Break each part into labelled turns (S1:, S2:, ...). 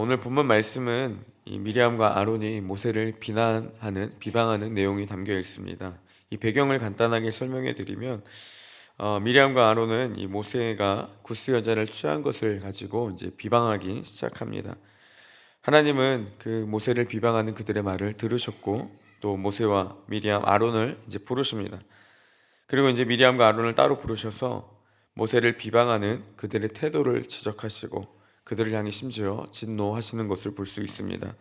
S1: 오늘 본문 말씀은 이 미리암과 아론이 모세를 비방하는 내용이 담겨 있습니다. 이 배경을 간단하게 설명해 드리면 미리암과 아론은 이 모세가 구스 여자를 취한 것을 가지고 이제 비방하기 시작합니다. 하나님은 그 모세를 비방하는 그들의 말을 들으셨고 또 모세와 미리암, 아론을 이제 부르십니다. 그리고 이제 미리암과 아론을 따로 부르셔서 모세를 비방하는 그들의 태도를 지적하시고 그들을 향해 심지어 진노하시는 것을 볼 수 있습니다.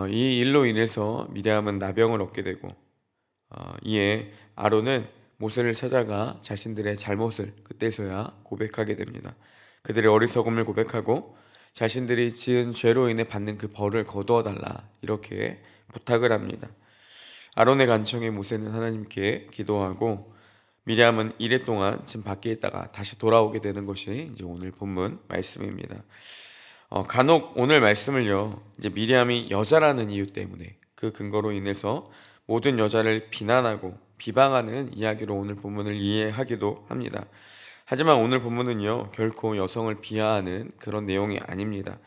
S1: 이 일로 인해서 미리암은 나병을 얻게 되고 이에 아론은 모세를 찾아가 자신들의 잘못을 그때서야 고백하게 됩니다. 그들의 어리석음을 고백하고 자신들이 지은 죄로 인해 받는 그 벌을 거두어 달라 이렇게 부탁을 합니다. 아론의 간청에 모세는 하나님께 기도하고 미리암은 이래 동안 집 밖에 있다가 다시 돌아오게 되는 것이 이제 오늘 본문 말씀입니다. 간혹 오늘 말씀을요, 이제 미리암이 여자라는 이유 때문에 그 근거로 인해서 모든 여자를 비난하고 비방하는 이야기로 오늘 본문을 이해하기도 합니다. 하지만 오늘 본문은요, 결코 여성을 비하하는 그런 내용이 아닙니다.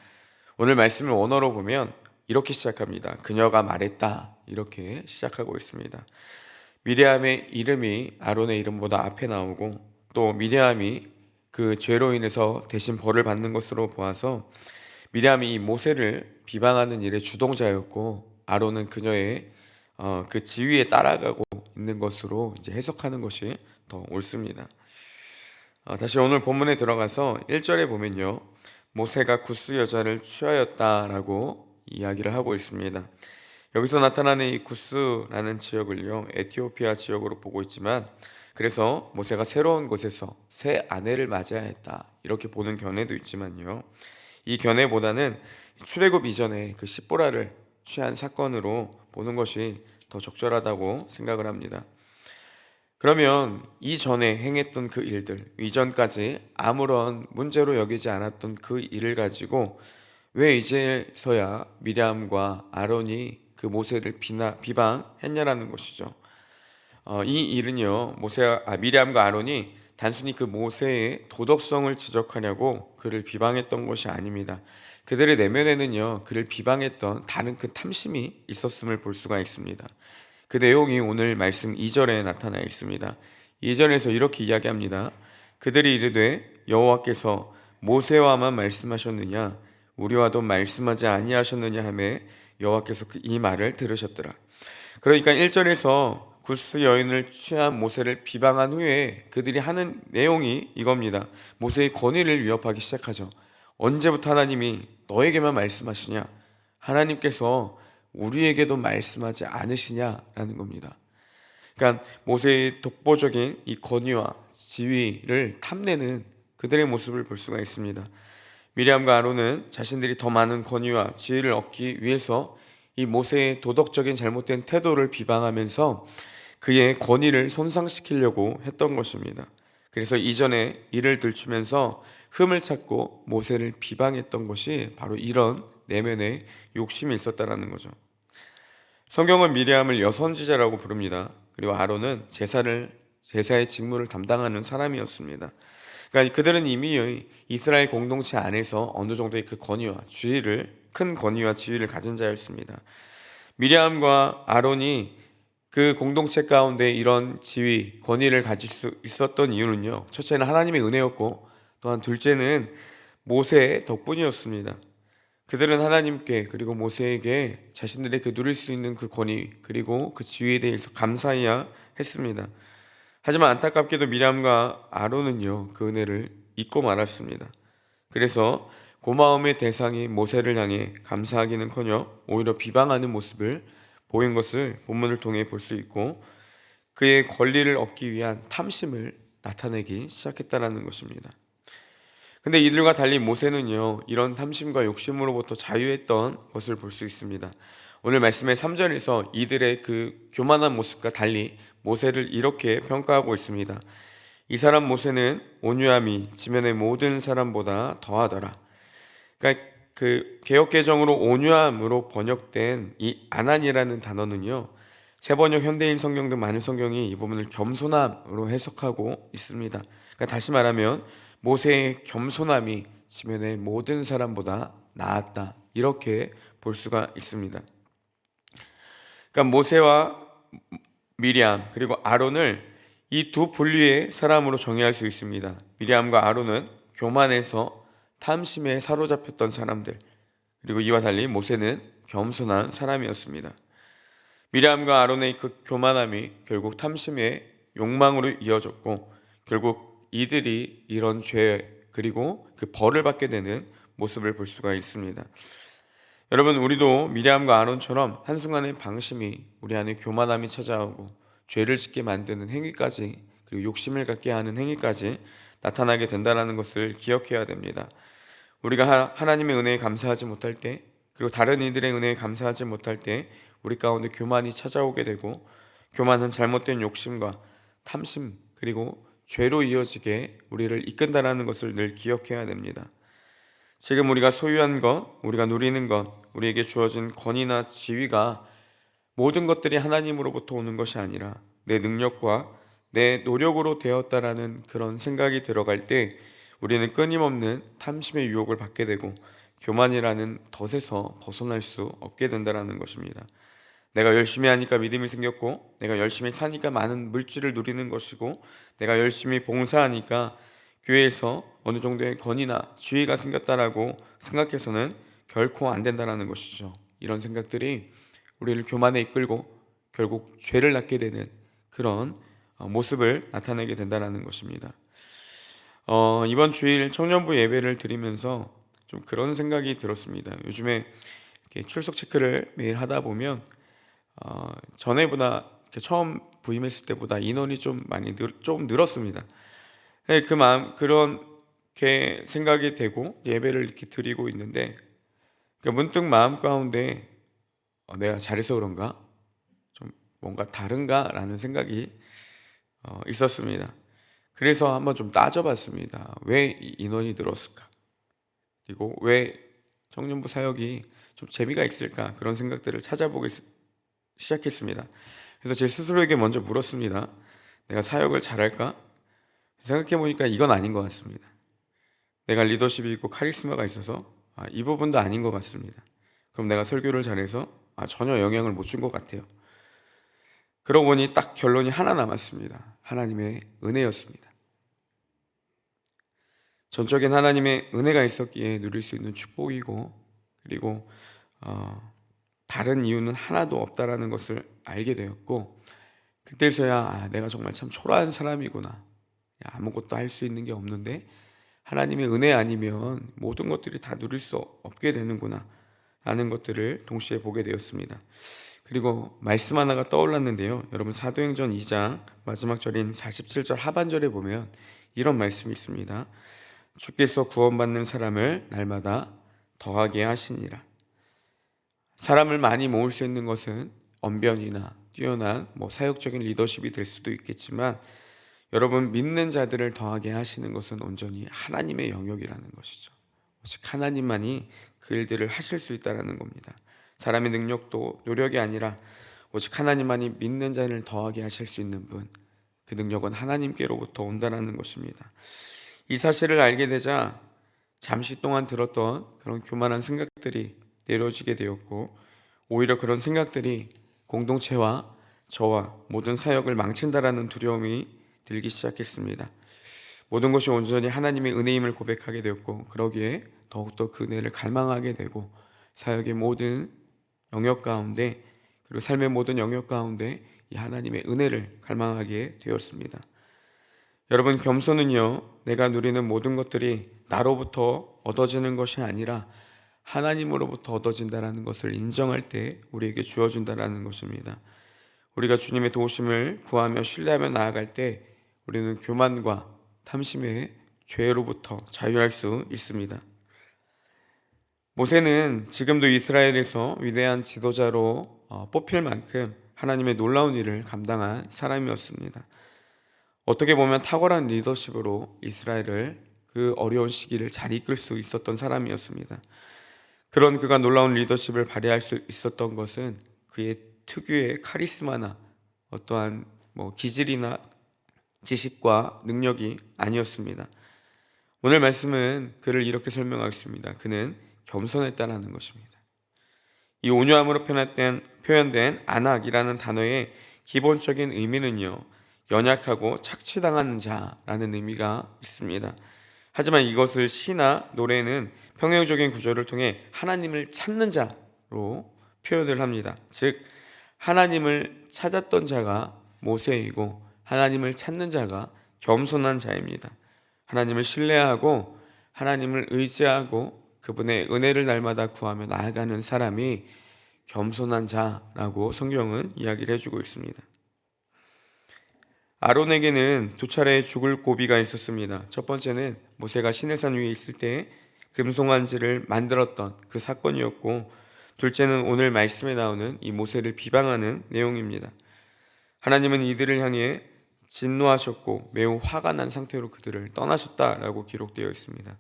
S1: 오늘 말씀을 원어로 보면 이렇게 시작합니다. 그녀가 말했다. 이렇게 시작하고 있습니다. 미리암의 이름이 아론의 이름보다 앞에 나오고 또 미리암이 그 죄로 인해서 대신 벌을 받는 것으로 보아서 미리암이 이 모세를 비방하는 일의 주동자였고 아론은 그녀의 그 지위에 따라가고 있는 것으로 이제 해석하는 것이 더 옳습니다. 다시 오늘 본문에 들어가서 1절에 보면요, 모세가 구스 여자를 취하였다라고 이야기를 하고 있습니다. 여기서 나타나는 이 구스라는 지역을요, 에티오피아 지역으로 보고 있지만 그래서 모세가 새로운 곳에서 새 아내를 맞이해야 했다 이렇게 보는 견해도 있지만요, 이 견해보다는 출애굽 이전에 그 십보라를 취한 사건으로 보는 것이 더 적절하다고 생각을 합니다. 그러면 이전에 행했던 그 일들, 이전까지 아무런 문제로 여기지 않았던 그 일을 가지고 왜 이제서야 미리암과 아론이 그 모세를 비방했냐라는 것이죠. 이 일은요, 미리암과 아론이 단순히 그 모세의 도덕성을 지적하려고 그를 비방했던 것이 아닙니다. 그들의 내면에는요, 그를 비방했던 다른 그 탐심이 있었음을 볼 수가 있습니다. 그 내용이 오늘 말씀 2절에 나타나 있습니다. 2절에서 이렇게 이야기합니다. 그들이 이르되 여호와께서 모세와만 말씀하셨느냐 우리와도 말씀하지 아니하셨느냐 하매 여호와께서 이 말을 들으셨더라. 그러니까 1절에서 구스 여인을 취한 모세를 비방한 후에 그들이 하는 내용이 이겁니다. 모세의 권위를 위협하기 시작하죠. 언제부터 하나님이 너에게만 말씀하시냐? 하나님께서 우리에게도 말씀하지 않으시냐라는 겁니다. 그러니까 모세의 독보적인 이 권위와 지위를 탐내는 그들의 모습을 볼 수가 있습니다. 미리암과 아론은 자신들이 더 많은 권위와 지위를 얻기 위해서 이 모세의 도덕적인 잘못된 태도를 비방하면서 그의 권위를 손상시키려고 했던 것입니다. 그래서 이전에 이를 들추면서 흠을 찾고 모세를 비방했던 것이 바로 이런 내면의 욕심이 있었다라는 거죠. 성경은 미리암을 여선지자라고 부릅니다. 그리고 아론은 제사의 직무를 담당하는 사람이었습니다. 그러니까 그들은 이미 이스라엘 공동체 안에서 어느 정도의 그 큰 권위와 지위를 가진 자였습니다. 미리암과 아론이 그 공동체 가운데 이런 지위, 권위를 가질 수 있었던 이유는요, 첫째는 하나님의 은혜였고 또한 둘째는 모세의 덕분이었습니다. 그들은 하나님께 그리고 모세에게 자신들의 그 누릴 수 있는 그 권위 그리고 그 지위에 대해서 감사해야 했습니다. 하지만 안타깝게도 미리암과 아론은요, 그 은혜를 잊고 말았습니다. 그래서 고마움의 대상이 모세를 향해 감사하기는커녕 오히려 비방하는 모습을 보인 것을 본문을 통해 볼 수 있고 그의 권리를 얻기 위한 탐심을 나타내기 시작했다는 것입니다. 근데 이들과 달리 모세는요, 이런 탐심과 욕심으로부터 자유했던 것을 볼 수 있습니다. 오늘 말씀의 3절에서 이들의 그 교만한 모습과 달리 모세를 이렇게 평가하고 있습니다. 이 사람 모세는 온유함이 지면의 모든 사람보다 더하더라. 그러니까 그 개역개정으로 온유함으로 번역된 이 아난이라는 단어는요, 세번역 현대인 성경 등 많은 성경이 이 부분을 겸손함으로 해석하고 있습니다. 그러니까 다시 말하면 모세의 겸손함이 지면의 모든 사람보다 나았다, 이렇게 볼 수가 있습니다. 그러니까 모세와 미리암 그리고 아론을 이 두 분류의 사람으로 정의할 수 있습니다. 미리암과 아론은 교만해서 탐심에 사로잡혔던 사람들, 그리고 이와 달리 모세는 겸손한 사람이었습니다. 미리암과 아론의 그 교만함이 결국 탐심의 욕망으로 이어졌고, 결국 이들이 이런 죄 그리고 그 벌을 받게 되는 모습을 볼 수가 있습니다. 여러분, 우리도 미리암과 아론처럼 한순간의 방심이 우리 안에 교만함이 찾아오고 죄를 짓게 만드는 행위까지, 그리고 욕심을 갖게 하는 행위까지 나타나게 된다는 것을 기억해야 됩니다. 우리가 하나님의 은혜에 감사하지 못할 때, 그리고 다른 이들의 은혜에 감사하지 못할 때 우리 가운데 교만이 찾아오게 되고, 교만은 잘못된 욕심과 탐심 그리고 죄로 이어지게 우리를 이끈다는 것을 늘 기억해야 됩니다. 지금 우리가 소유한 것, 우리가 누리는 것, 우리에게 주어진 권위나 지위가 모든 것들이 하나님으로부터 오는 것이 아니라 내 능력과 내 노력으로 되었다라는 그런 생각이 들어갈 때 우리는 끊임없는 탐심의 유혹을 받게 되고 교만이라는 덫에서 벗어날 수 없게 된다는 것입니다. 내가 열심히 하니까 믿음이 생겼고, 내가 열심히 사니까 많은 물질을 누리는 것이고, 내가 열심히 봉사하니까 교회에서 어느 정도의 권위나 지위가 생겼다라고 생각해서는 결코 안 된다는 것이죠. 이런 생각들이 우리를 교만에 이끌고 결국 죄를 낳게 되는 그런 모습을 나타내게 된다는 것입니다. 이번 주일 청년부 예배를 드리면서 좀 그런 생각이 들었습니다. 요즘에 이렇게 출석 체크를 매일 하다 보면 전에보다 처음 부임했을 때보다 인원이 좀 많이 좀 늘었습니다. 네, 그 마음, 그렇게 생각이 되고 예배를 이렇게 드리고 있는데, 그러니까 문득 마음 가운데 내가 잘해서 그런가? 좀 뭔가 다른가라는 생각이 있었습니다. 그래서 한번 좀 따져봤습니다. 왜 인원이 늘었을까? 그리고 왜 청년부 사역이 좀 재미가 있을까? 그런 생각들을 찾아보기 시작했습니다. 그래서 제 스스로에게 먼저 물었습니다. 내가 사역을 잘할까? 생각해보니까 이건 아닌 것 같습니다. 내가 리더십이 있고 카리스마가 있어서 이 부분도 아닌 것 같습니다. 그럼 내가 설교를 잘해서 전혀 영향을 못 준 것 같아요. 그러고 보니 딱 결론이 하나 남았습니다. 하나님의 은혜였습니다. 전적인 하나님의 은혜가 있었기에 누릴 수 있는 축복이고, 그리고 다른 이유는 하나도 없다라는 것을 알게 되었고, 그때서야 내가 정말 참 초라한 사람이구나, 아무것도 할 수 있는 게 없는데 하나님의 은혜 아니면 모든 것들이 다 누릴 수 없게 되는구나 라는 것들을 동시에 보게 되었습니다. 그리고 말씀 하나가 떠올랐는데요, 여러분, 사도행전 2장 마지막 절인 47절 하반절에 보면 이런 말씀이 있습니다. 주께서 구원받는 사람을 날마다 더하게 하시니라. 사람을 많이 모을 수 있는 것은 언변이나 뛰어난 사역적인 리더십이 될 수도 있겠지만, 여러분, 믿는 자들을 더하게 하시는 것은 온전히 하나님의 영역이라는 것이죠. 오직 하나님만이 그 일들을 하실 수 있다는 겁니다. 사람의 능력도 노력이 아니라 오직 하나님만이 믿는 자를 더하게 하실 수 있는 분, 그 능력은 하나님께로부터 온다는 것입니다. 이 사실을 알게 되자 잠시 동안 들었던 그런 교만한 생각들이 내려지게 되었고, 오히려 그런 생각들이 공동체와 저와 모든 사역을 망친다라는 두려움이 들기 시작했습니다. 모든 것이 온전히 하나님의 은혜임을 고백하게 되었고, 그러기에 더욱더 그 은혜를 갈망하게 되고, 사역의 모든 영역 가운데, 그리고 삶의 모든 영역 가운데 이 하나님의 은혜를 갈망하게 되었습니다. 여러분, 겸손은요, 내가 누리는 모든 것들이 나로부터 얻어지는 것이 아니라 하나님으로부터 얻어진다는 것을 인정할 때 우리에게 주어진다는 것입니다. 우리가 주님의 도우심을 구하며 신뢰하며 나아갈 때 우리는 교만과 탐심의 죄로부터 자유할 수 있습니다. 모세는 지금도 이스라엘에서 위대한 지도자로 뽑힐 만큼 하나님의 놀라운 일을 감당한 사람이었습니다. 어떻게 보면 탁월한 리더십으로 이스라엘을 그 어려운 시기를 잘 이끌 수 있었던 사람이었습니다. 그런 그가 놀라운 리더십을 발휘할 수 있었던 것은 그의 특유의 카리스마나 어떠한 기질이나 지식과 능력이 아니었습니다. 오늘 말씀은 그를 이렇게 설명하겠습니다. 그는 겸손했다라는 것입니다. 이 온유함으로 표현된 안악이라는 단어의 기본적인 의미는요, 연약하고 착취당하는 자라는 의미가 있습니다. 하지만 이것을 시나 노래는 평행적인 구조를 통해 하나님을 찾는 자로 표현을 합니다. 즉 하나님을 찾았던 자가 모세이고 하나님을 찾는 자가 겸손한 자입니다. 하나님을 신뢰하고 하나님을 의지하고 그분의 은혜를 날마다 구하며 나아가는 사람이 겸손한 자라고 성경은 이야기를 해주고 있습니다. 아론에게는 두 차례 죽을 고비가 있었습니다. 첫 번째는 모세가 시내산 위에 있을 때 금송아지를 만들었던 그 사건이었고, 둘째는 오늘 말씀에 나오는 이 모세를 비방하는 내용입니다. 하나님은 이들을 향해 진노하셨고 매우 화가 난 상태로 그들을 떠나셨다라고 기록되어 있습니다.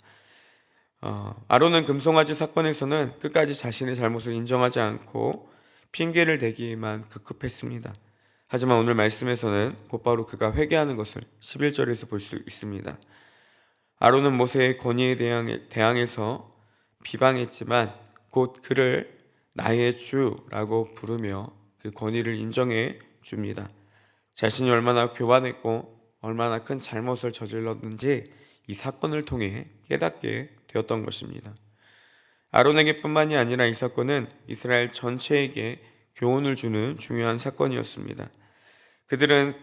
S1: 아론은 금송아지 사건에서는 끝까지 자신의 잘못을 인정하지 않고 핑계를 대기만 급급했습니다. 하지만 오늘 말씀에서는 곧바로 그가 회개하는 것을 11절에서 볼 수 있습니다. 아론은 모세의 권위에 대항해서 비방했지만 곧 그를 나의 주라고 부르며 그 권위를 인정해 줍니다. 자신이 얼마나 교만했고 얼마나 큰 잘못을 저질렀는지 이 사건을 통해 깨닫게 되었던 것입니다. 아론에게뿐만이 아니라 이 사건은 이스라엘 전체에게 교훈을 주는 중요한 사건이었습니다. 그들은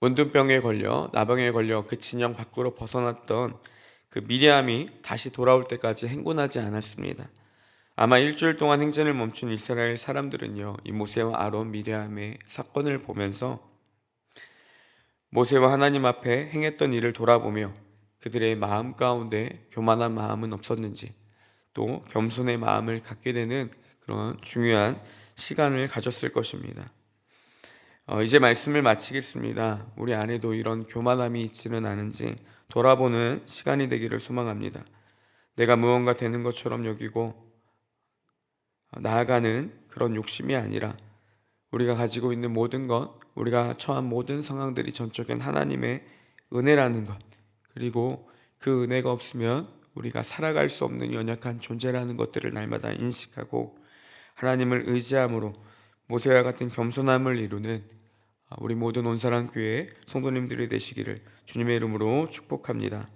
S1: 문둥병에 걸려 나병에 걸려 그 진영 밖으로 벗어났던 그 미리암이 다시 돌아올 때까지 행군하지 않았습니다. 아마 일주일 동안 행진을 멈춘 이스라엘 사람들은요, 이 모세와 아론, 미리암의 사건을 보면서 모세와 하나님 앞에 행했던 일을 돌아보며 그들의 마음 가운데 교만한 마음은 없었는지, 또 겸손의 마음을 갖게 되는 그런 중요한 시간을 가졌을 것입니다. 이제 말씀을 마치겠습니다. 우리 안에도 이런 교만함이 있지는 않은지 돌아보는 시간이 되기를 소망합니다. 내가 무언가 되는 것처럼 여기고 나아가는 그런 욕심이 아니라 우리가 가지고 있는 모든 것, 우리가 처한 모든 상황들이 전적인 하나님의 은혜라는 것, 그리고 그 은혜가 없으면 우리가 살아갈 수 없는 연약한 존재라는 것들을 날마다 인식하고 하나님을 의지함으로 모세와 같은 겸손함을 이루는 우리 모든 온사랑교회 성도님들이 되시기를 주님의 이름으로 축복합니다.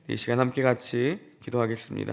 S1: 이 시간 함께 같이 기도하겠습니다.